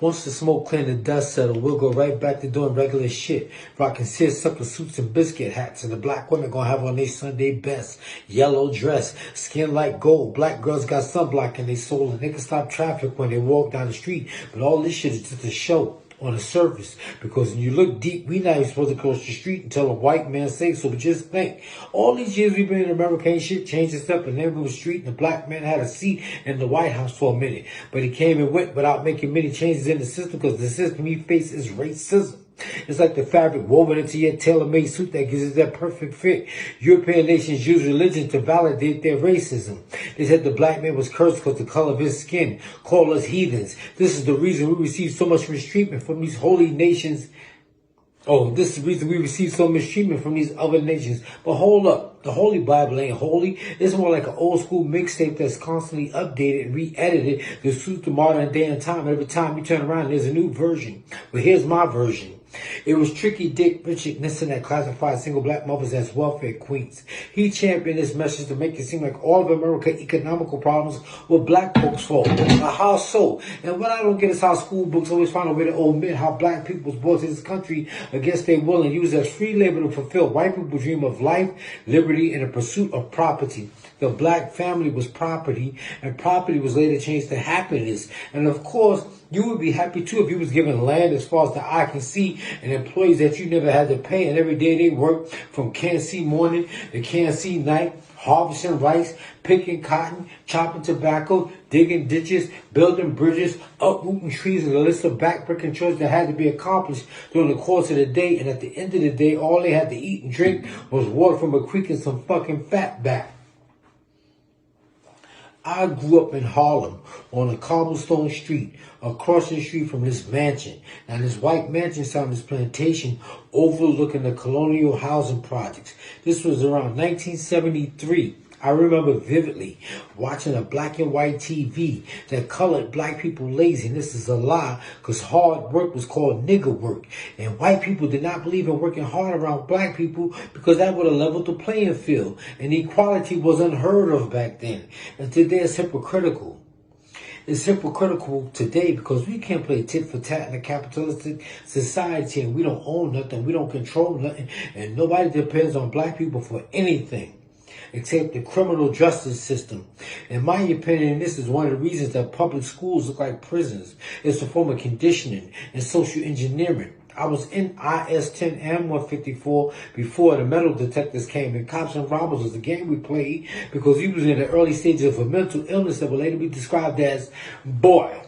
Once the smoke clear and the dust settle, we'll go right back to doing regular shit. Rocking seersucker suits and biscuit hats. And the black women gonna have on their Sunday best. Yellow dress, skin like gold. Black girls got sunblock in their soul. And they can stop traffic when they walk down the street. But all this shit is just a show on the surface, because when you look deep, we not even supposed to cross the street until a white man says so. But just think, all these years we've been in America, ain't shit changed except in every street, and the black man had a seat in the White House for a minute, but he came and went without making many changes in the system, because the system he faced is racism. It's like the fabric woven into your tailor-made suit that gives it that perfect fit. European nations use religion to validate their racism. They said the black man was cursed because of the color of his skin, call us heathens. This is the reason we receive so much mistreatment from these holy nations. Oh, this is the reason we receive so much treatment from these other nations. But hold up. The Holy Bible ain't holy. It's more like an old school mixtape that's constantly updated and re-edited to suit the modern day and time. Every time you turn around, there's a new version. But here's my version. It was Tricky Dick Richard Nixon that classified single black mothers as welfare queens. He championed this message to make it seem like all of America's economical problems were black folks' fault. Now, how so? And what I don't get is how school books always find a way to omit how black people was brought to this country against their will and used as free labor to fulfill white people's dream of life, liberty, and the pursuit of property. The black family was property, and property was later changed to happiness. And of course, you would be happy too if you was given land as far as the eye can see, and employees that you never had to pay, and every day they work from can't see morning to can't see night, harvesting rice, picking cotton, chopping tobacco, digging ditches, building bridges, uprooting trees, and a list of backbreaking chores that had to be accomplished during the course of the day. And at the end of the day, all they had to eat and drink was water from a creek and some fucking fat back. I grew up in Harlem on a cobblestone street across the street from this mansion. Now, this white mansion sat on this plantation overlooking the colonial housing projects. This was around 1973. I remember vividly watching a black and white TV that colored black people lazy. And this is a lie, because hard work was called nigger work. And white people did not believe in working hard around black people because that would have leveled the playing field. And equality was unheard of back then. And today it's hypocritical. It's hypocritical today because we can't play tit for tat in a capitalistic society, and we don't own nothing, we don't control nothing, and nobody depends on black people for anything except the criminal justice system. In my opinion, this is one of the reasons that public schools look like prisons. It's a form of conditioning and social engineering. I was in IS-10 and 154 before the metal detectors came, and Cops and Robbers was a game we played because he was in the early stages of a mental illness that would later be described as, boy,